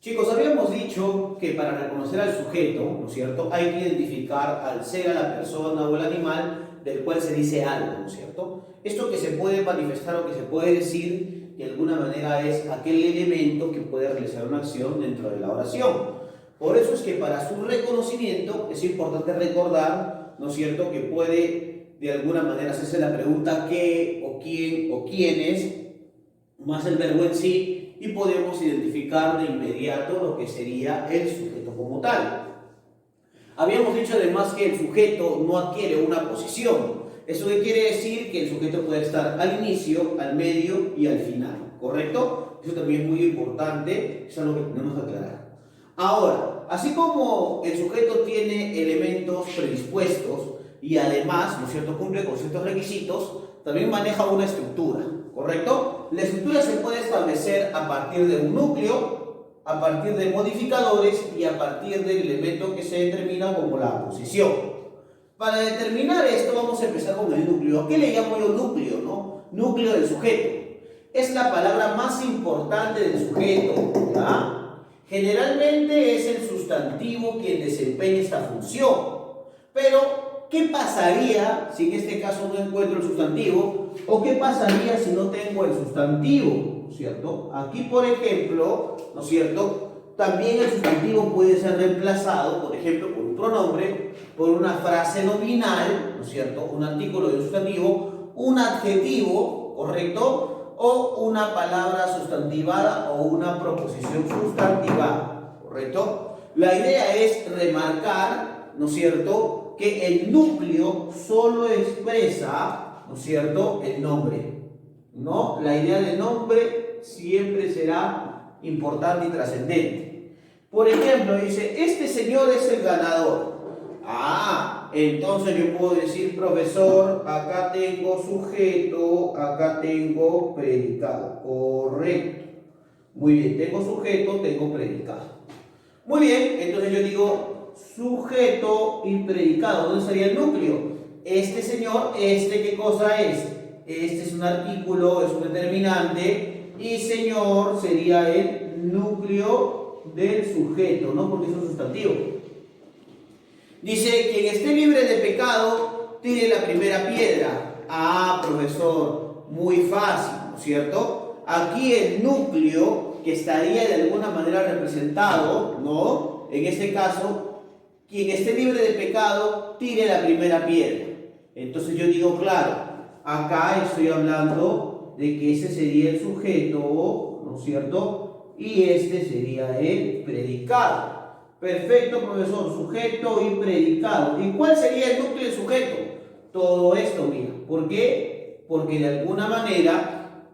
Chicos, habíamos dicho que para reconocer al sujeto, ¿no es cierto?, hay que identificar al ser, a la persona o el animal del cual se dice algo, ¿no es cierto? Esto que se puede manifestar o que se puede decir de alguna manera es aquel elemento que puede realizar una acción dentro de la oración. Por eso es que para su reconocimiento es importante recordar, ¿no es cierto?, que puede de alguna manera hacerse la pregunta qué o quién o quiénes, más el verbo en sí, y podemos identificar de inmediato lo que sería el sujeto como tal. Habíamos dicho además que el sujeto no adquiere una posición. ¿Eso qué quiere decir? Que el sujeto puede estar al inicio, al medio y al final, ¿correcto? Eso también es muy importante, eso es lo que tenemos que aclarar. Ahora, así como el sujeto tiene elementos predispuestos y además, ¿no es cierto?, cumple con ciertos requisitos, también maneja una estructura, ¿correcto? La estructura se puede establecer a partir de un núcleo, a partir de modificadores y a partir del elemento que se determina como la posición. Para determinar esto vamos a empezar con el núcleo. ¿A qué le llamo yo núcleo, no? Núcleo del sujeto. Es la palabra más importante del sujeto, ¿ya? Generalmente es el sustantivo quien desempeña esta función. Pero, ¿qué pasaría si en este caso no encuentro el sustantivo? ¿O qué pasaría si no tengo el sustantivo? ¿No es cierto? Aquí, por ejemplo, ¿no es cierto?, también el sustantivo puede ser reemplazado, por ejemplo, por un pronombre, por una frase nominal, ¿no es cierto?, un artículo de un sustantivo, un adjetivo, ¿correcto?, o una palabra sustantivada o una proposición sustantivada, ¿correcto? La idea es remarcar, ¿no es cierto?, que el núcleo solo expresa, ¿no es cierto?, el nombre, ¿no? La idea de nombre siempre será importante y trascendente. Por ejemplo, dice, este señor es el ganador. Entonces yo puedo decir, profesor, acá tengo sujeto, acá tengo predicado. Correcto. Muy bien, tengo sujeto, tengo predicado. Muy bien, entonces yo digo sujeto y predicado. ¿Dónde sería el núcleo? Este señor, ¿qué cosa es? Este es un artículo, es un determinante, y señor sería el núcleo del sujeto, ¿no? Porque es un sustantivo. Dice, quien esté libre de pecado, tire la primera piedra. Profesor, muy fácil, ¿no es cierto? Aquí el núcleo que estaría de alguna manera representado, ¿no? En este caso, quien esté libre de pecado, tire la primera piedra. Entonces yo digo, claro, acá estoy hablando de que ese sería el sujeto, ¿no es cierto?, y este sería el predicado. Perfecto, profesor, sujeto y predicado. ¿Y cuál sería el núcleo del sujeto? Todo esto, mira. ¿Por qué? Porque de alguna manera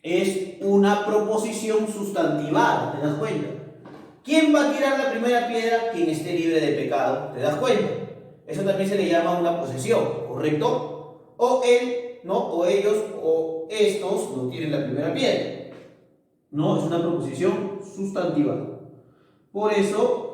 es una proposición sustantivada, ¿te das cuenta? ¿Quién va a tirar la primera piedra? Quien esté libre de pecado, ¿te das cuenta? Eso también se le llama una posesión, ¿correcto? O él, ¿no? O ellos, o estos no tienen la primera piedra. No, es una proposición sustantiva. Por eso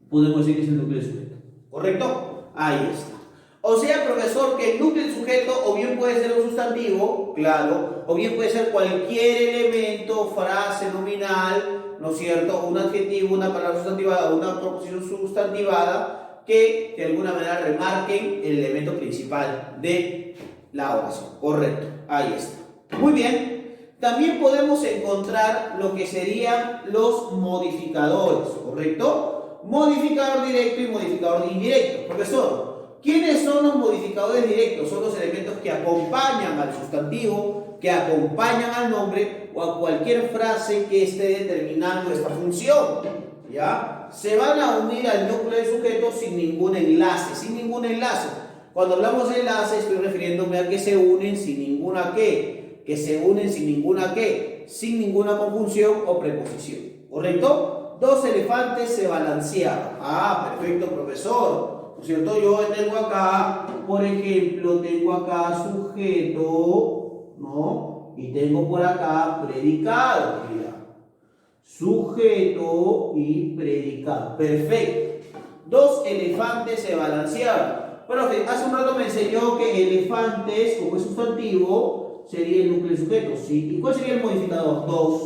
podemos decir que es el núcleo del sujeto. ¿Correcto? Ahí está. O sea, profesor, que el núcleo del sujeto o bien puede ser un sustantivo, claro, o bien puede ser cualquier elemento, frase nominal, ¿no es cierto?, un adjetivo, una palabra sustantivada o una proposición sustantivada que de alguna manera remarquen el elemento principal de la oración. Correcto. Ahí está. Muy bien. También podemos encontrar lo que serían los modificadores, ¿correcto? Modificador directo y modificador indirecto. Profesor, ¿quiénes son los modificadores directos? Son los elementos que acompañan al sustantivo, que acompañan al nombre o a cualquier frase que esté determinando esta función, ¿ya? Se van a unir al núcleo del sujeto sin ningún enlace, sin ningún enlace. Cuando hablamos de enlace estoy refiriéndome a que se unen sin ninguna que se unen sin ninguna sin ninguna conjunción o preposición, ¿correcto? Dos elefantes se balanceaban. Perfecto, profesor. ¿No es cierto? Yo tengo acá, por ejemplo, tengo acá sujeto, ¿no? Y tengo por acá predicado, mira. Sujeto y predicado. Perfecto. Dos elefantes se balanceaban. Profe, hace un rato me enseñó que elefantes, como es sustantivo, sería el núcleo del sujeto, ¿sí? ¿Y cuál sería el modificador? 2.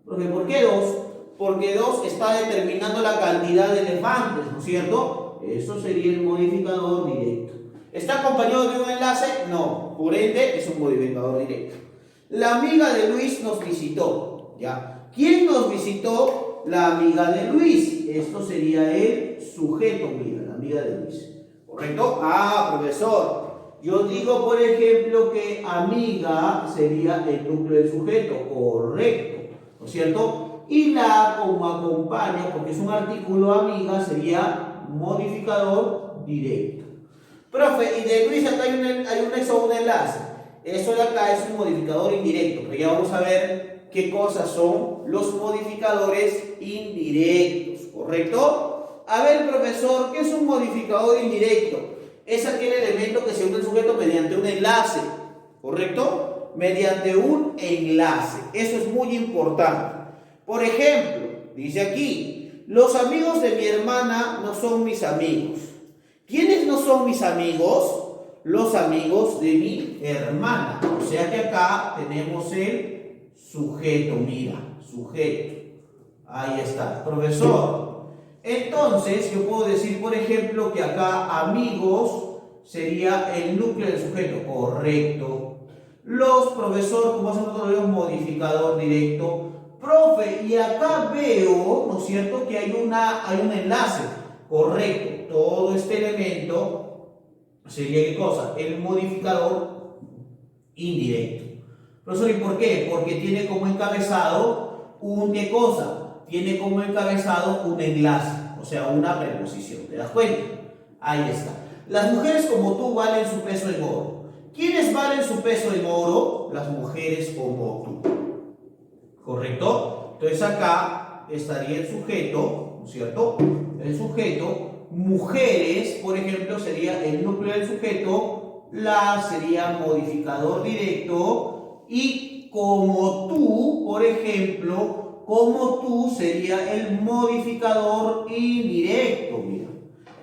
Porque, ¿por qué 2? Porque 2 está determinando la cantidad de elefantes, ¿no es cierto? Eso sería el modificador directo. ¿Está acompañado de un enlace? No, por ende es un modificador directo. La amiga de Luis nos visitó, ¿ya? ¿Quién nos visitó? La amiga de Luis. Esto sería el sujeto, mira, la amiga de Luis. ¿Correcto? Ah, profesor. Yo digo, por ejemplo, que amiga sería el núcleo del sujeto. Correcto, ¿no es cierto? Y la como acompaña, porque es un artículo amiga, sería modificador directo. Profe, y de Luis acá hay un nexo o un enlace. Eso de acá es un modificador indirecto, pero ya vamos a ver qué cosas son los modificadores indirectos, ¿correcto? A ver, profesor, ¿qué es un modificador indirecto? Es aquel elemento que se une al sujeto mediante un enlace, ¿correcto? Mediante un enlace. Eso es muy importante. Por ejemplo, dice aquí, los amigos de mi hermana no son mis amigos. ¿Quiénes no son mis amigos? Los amigos de mi hermana. O sea que acá tenemos el sujeto, mira, sujeto. Ahí está, profesor. Entonces, yo puedo decir, por ejemplo, que acá amigos sería el núcleo del sujeto, correcto. Los profesor, como nosotros vemos, modificador directo. Profe, y acá veo, ¿no es cierto?, que hay un enlace, correcto. Todo este elemento sería, ¿qué cosa? El modificador indirecto. Profesor, ¿y por qué? Porque tiene como encabezado ¿qué cosa? Tiene como encabezado un enlace, o sea, una preposición. ¿Te das cuenta? Ahí está. Las mujeres como tú valen su peso en oro. ¿Quiénes valen su peso en oro? Las mujeres como tú. ¿Correcto? Entonces acá estaría el sujeto, ¿no es cierto? El sujeto. Mujeres, por ejemplo, sería el núcleo del sujeto, la sería modificador directo, y como tú, por ejemplo, como tú sería el modificador indirecto, mira.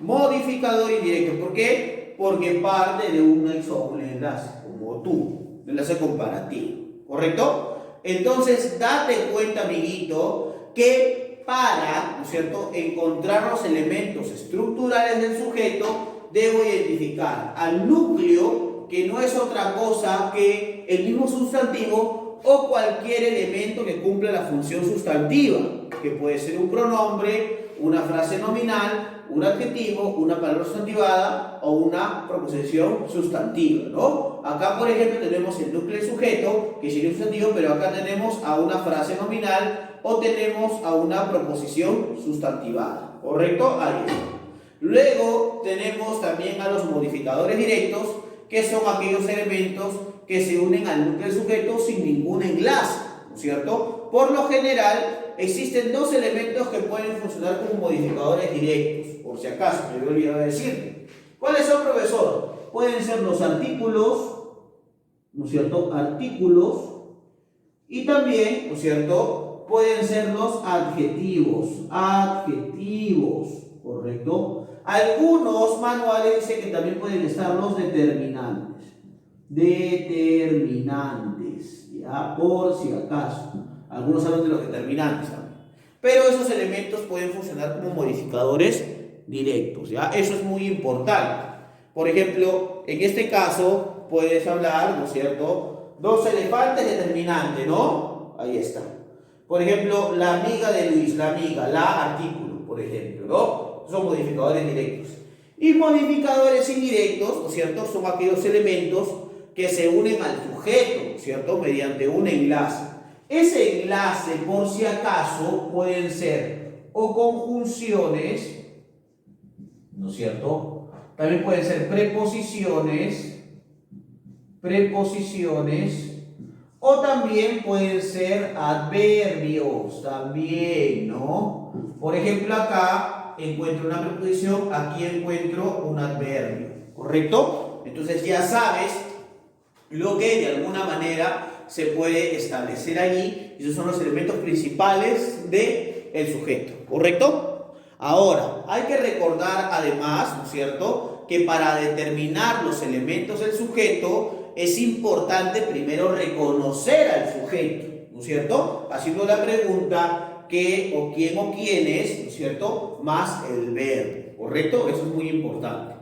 Modificador indirecto, ¿por qué? Porque parte de un nexo o un enlace, como tú, enlace comparativo, ¿correcto? Entonces, date cuenta, amiguito, que para, ¿no es cierto?, encontrar los elementos estructurales del sujeto, debo identificar al núcleo, que no es otra cosa que el mismo sustantivo o cualquier elemento que cumpla la función sustantiva, que puede ser un pronombre, una frase nominal, un adjetivo, una palabra sustantivada o una proposición sustantiva, ¿no? Acá, por ejemplo, tenemos el núcleo del sujeto, que sería un sustantivo, pero acá tenemos a una frase nominal o tenemos a una proposición sustantivada, ¿correcto? Ahí está. Luego tenemos también a los modificadores directos, que son aquellos elementos que se unen al núcleo del sujeto sin ningún enlace, ¿no es cierto? Por lo general, existen dos elementos que pueden funcionar como modificadores directos, por si acaso, me había olvidado de decirte. ¿Cuáles son, profesor? Pueden ser los artículos, ¿no es cierto? Artículos, y también, ¿no es cierto?, pueden ser los adjetivos, ¿correcto? Algunos manuales dicen que también pueden estar los determinantes, ¿ya? Por si acaso. Algunos hablan de los determinantes también. Pero esos elementos pueden funcionar como modificadores directos, ¿ya? Eso es muy importante. Por ejemplo, en este caso puedes hablar, ¿no es cierto?, dos elefantes determinantes, ¿no? Ahí está. Por ejemplo, la amiga de Luis, la amiga, la artículo, por ejemplo, ¿no? Son modificadores directos. Y modificadores indirectos, ¿no es cierto?, son aquellos elementos que se unen al sujeto, ¿no es cierto?, mediante un enlace. Ese enlace, por si acaso, pueden ser o conjunciones, ¿no es cierto? También pueden ser preposiciones, o también pueden ser adverbios, también, ¿no? Por ejemplo, acá encuentro una preposición, aquí encuentro un adverbio, ¿correcto? Entonces ya sabes lo que de alguna manera se puede establecer allí. Esos son los elementos principales del sujeto, ¿correcto? Ahora, hay que recordar además, ¿no es cierto?, que para determinar los elementos del sujeto es importante primero reconocer al sujeto, ¿no es cierto? Haciendo la pregunta, qué o quién o quiénes, ¿no es cierto?, más el verbo, ¿correcto? Eso es muy importante.